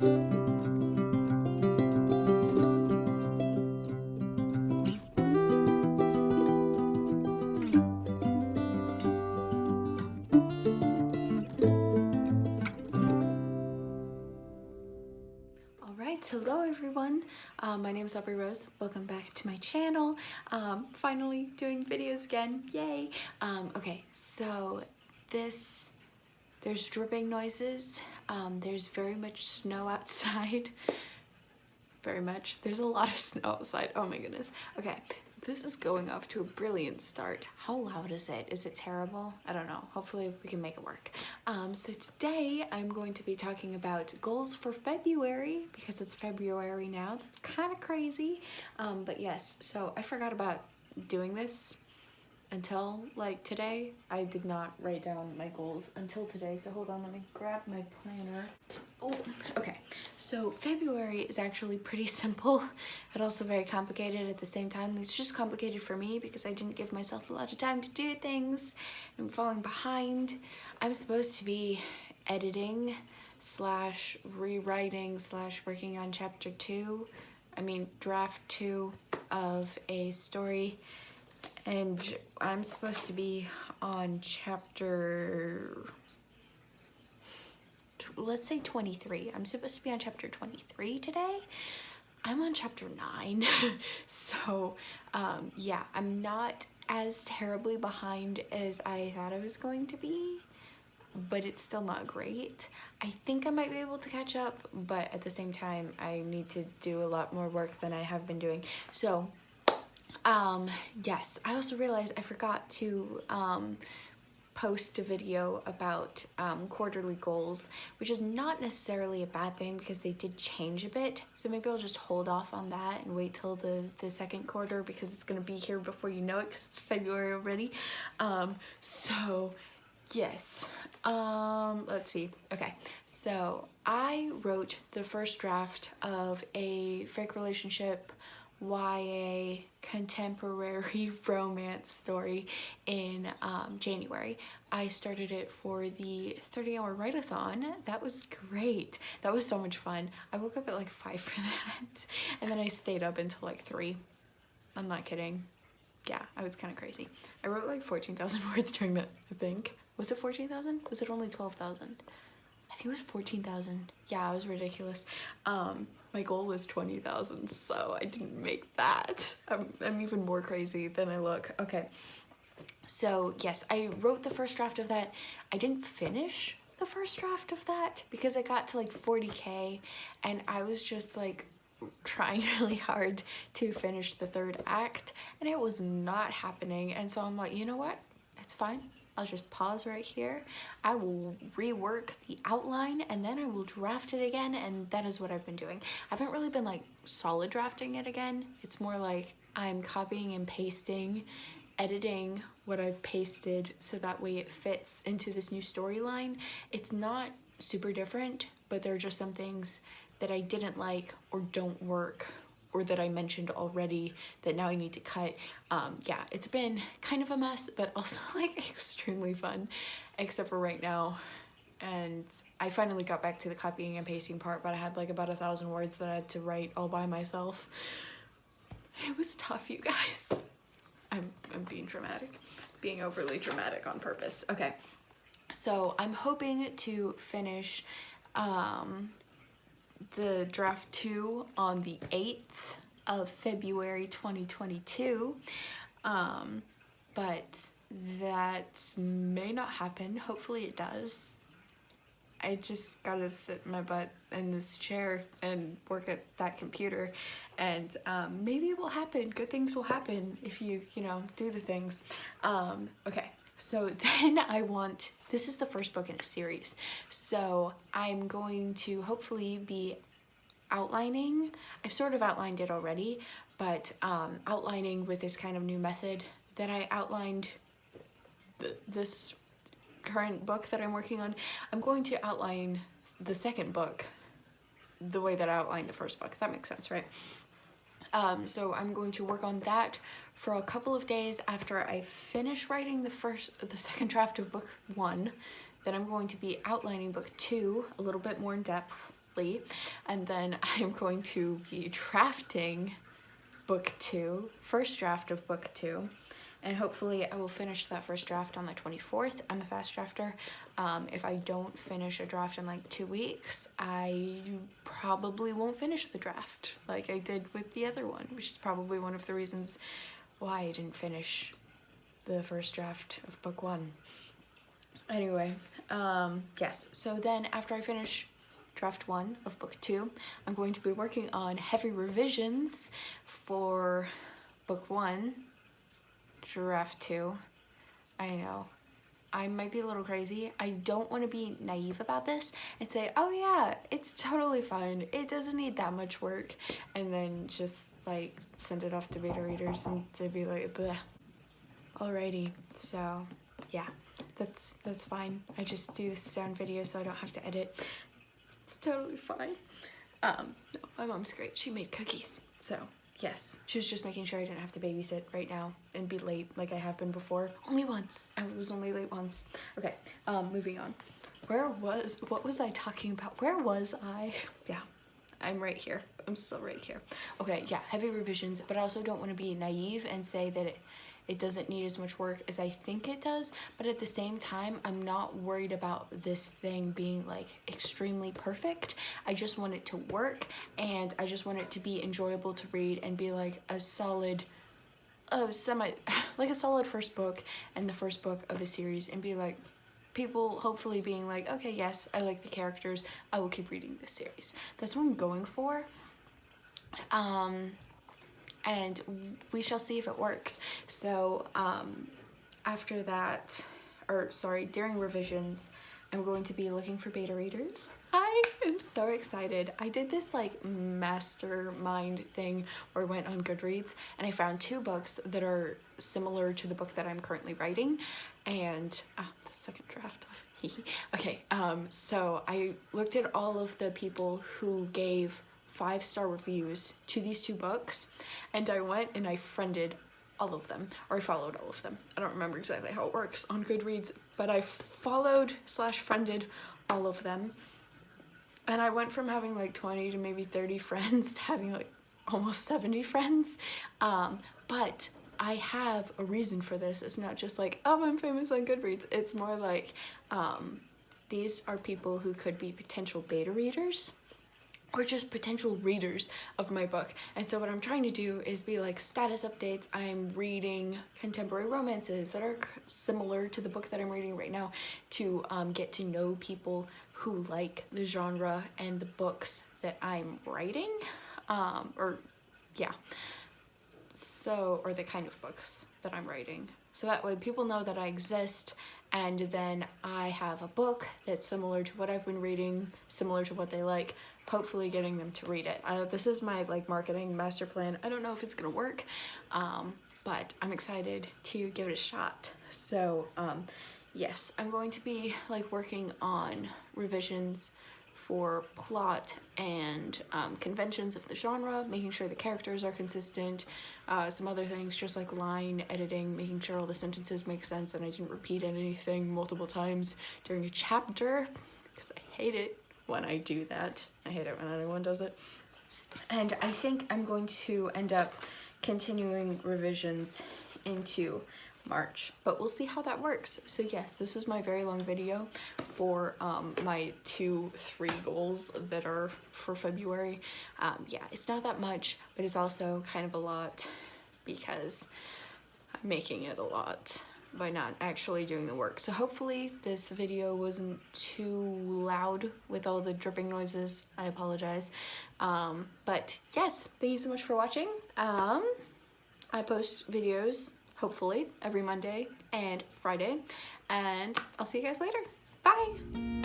Hello everyone, my name is Aubrie Rose. Welcome back to my channel. Finally doing videos again, yay! Okay, so there's dripping noises. There's very much snow outside. Very much. There's a lot of snow outside. Oh my goodness. Okay, this is going off to a brilliant start. How loud is it? Is it terrible? I don't know. Hopefully we can make it work. So today I'm going to be talking about goals for February because it's February now. That's kind of crazy. But yes, so I forgot about doing this until like today. I did not write down my goals until today, so hold on, let me grab my planner. Oh, okay, so February is actually pretty simple but also very complicated at the same time. It's just complicated for me because I didn't give myself a lot of time to do things. I'm falling behind. I'm supposed to be editing slash rewriting slash working on draft 2 of a story, and I'm supposed to be on chapter, let's say 23. I'm supposed to be on chapter 23 today. I'm on chapter 9. So yeah, I'm not as terribly behind as I thought I was going to be, but it's still not great. I think I might be able to catch up, but at the same time, I need to do a lot more work than I have been doing. So yes, I also realized I forgot to post a video about quarterly goals, which is not necessarily a bad thing because they did change a bit. So maybe I'll just hold off on that and wait till the second quarter because it's gonna be here before you know it because it's February already. So yes, let's see. Okay, so I wrote the first draft of a fake relationship YA contemporary romance story in January. I started it for the 30-hour write-a-thon. That was great. That was so much fun. I woke up at like 5 for that, and then I stayed up until like 3. I'm not kidding. Yeah, I was kind of crazy. I wrote like 14,000 words during that, I think. Was it 14,000? Was it only 12,000? I think it was 14,000. Yeah, it was ridiculous. My goal was 20,000, so I didn't make that. I'm even more crazy than I look. Okay, so yes, I wrote the first draft of that. I didn't finish the first draft of that because I got to like 40K and I was just like trying really hard to finish the 3rd act and it was not happening. And so I'm like, you know what? It's fine. I'll just pause right here. I will rework the outline and then I will draft it again, and that is what I've been doing. I haven't really been like solid drafting it again. It's more like I'm copying and pasting, editing what I've pasted so that way it fits into this new storyline. It's not super different, but there are just some things that I didn't like or don't work or that I mentioned already that now I need to cut. Yeah, it's been kind of a mess, but also like extremely fun, except for right now. And I finally got back to the copying and pasting part, but I had like about 1,000 words that I had to write all by myself. It was tough, you guys. I'm being dramatic, being overly dramatic on purpose. Okay, so I'm hoping to finish the draft 2 on the 8th of February 2022, but that may not happen. Hopefully it does. I just gotta sit my butt in this chair and work at that computer, and maybe it will happen. Good things will happen if you know, do the things. Okay. So then this is the first book in a series, so I'm going to hopefully be outlining. I've sort of outlined it already, but outlining with this kind of new method that I outlined this current book that I'm working on. I'm going to outline the second book the way that I outlined the first book. That makes sense, right? So I'm going to work on that for a couple of days after I finish writing the second draft of book 1. Then I'm going to be outlining book 2 a little bit more in depth shortly, and then I'm going to be drafting book 2, first draft of book 2, and hopefully I will finish that first draft on the 24th. I'm a fast drafter. If I don't finish a draft in like 2 weeks, I probably won't finish the draft like I did with the other one, which is probably one of the reasons why I didn't finish the first draft of book 1. Anyway, yes, so then after I finish draft 1 of book 2, I'm going to be working on heavy revisions for book 1, draft 2. I know, I might be a little crazy. I don't want to be naive about this and say, oh yeah, it's totally fine, it doesn't need that much work, and then just like send it off to beta readers and they'd be like, bleh. Alrighty, so yeah, that's fine. I just do this down video so I don't have to edit. It's totally fine. No, my mom's great. She made cookies, so yes. She was just making sure I didn't have to babysit right now and be late like I have been before. Only once. I was only late once. Okay, moving on. What was I talking about? Where was I? Yeah, I'm right here. I'm still right here. Okay, yeah, heavy revisions, but I also don't want to be naive and say that it doesn't need as much work as I think it does, but at the same time, I'm not worried about this thing being like extremely perfect. I just want it to work, and I just want it to be enjoyable to read and be like a solid, like a solid first book and the first book of a series, and be like, people hopefully being like, okay, yes, I like the characters, I will keep reading this series. That's what I'm going for. And we shall see if it works. So after that, during revisions, I'm going to be looking for beta readers. I am so excited. I did this like mastermind thing where I went on Goodreads and I found 2 books that are similar to the book that I'm currently writing, and the second draft of okay, so I looked at all of the people who gave 5-star reviews to these 2 books, and I went and I friended all of them, or I followed all of them. I don't remember exactly how it works on Goodreads, but I followed/friended all of them, and I went from having like 20 to maybe 30 friends to having like almost 70 friends. But I have a reason for this. It's not just like, oh, I'm famous on Goodreads. It's more like these are people who could be potential beta readers or just potential readers of my book. And so what I'm trying to do is be like status updates. I'm reading contemporary romances that are similar to the book that I'm reading right now to get to know people who like the genre and the books that I'm writing, or the kind of books that I'm writing. So that way people know that I exist, and then I have a book that's similar to what I've been reading, similar to what they like, hopefully getting them to read it. This is my like marketing master plan. I don't know if it's gonna work, but I'm excited to give it a shot. So yes, I'm going to be like working on revisions for plot and conventions of the genre, making sure the characters are consistent, some other things just like line editing, making sure all the sentences make sense and I didn't repeat anything multiple times during a chapter, because I hate it when I do that. I hate it when anyone does it. And I think I'm going to end up continuing revisions into March, but we'll see how that works. So yes, this was my very long video for my 2-3 goals that are for February. Yeah, it's not that much, but it's also kind of a lot because I'm making it a lot by not actually doing the work. So hopefully this video wasn't too loud with all the dripping noises. I apologize. But yes, thank you so much for watching. I post videos hopefully every Monday and Friday, and I'll see you guys later. Bye!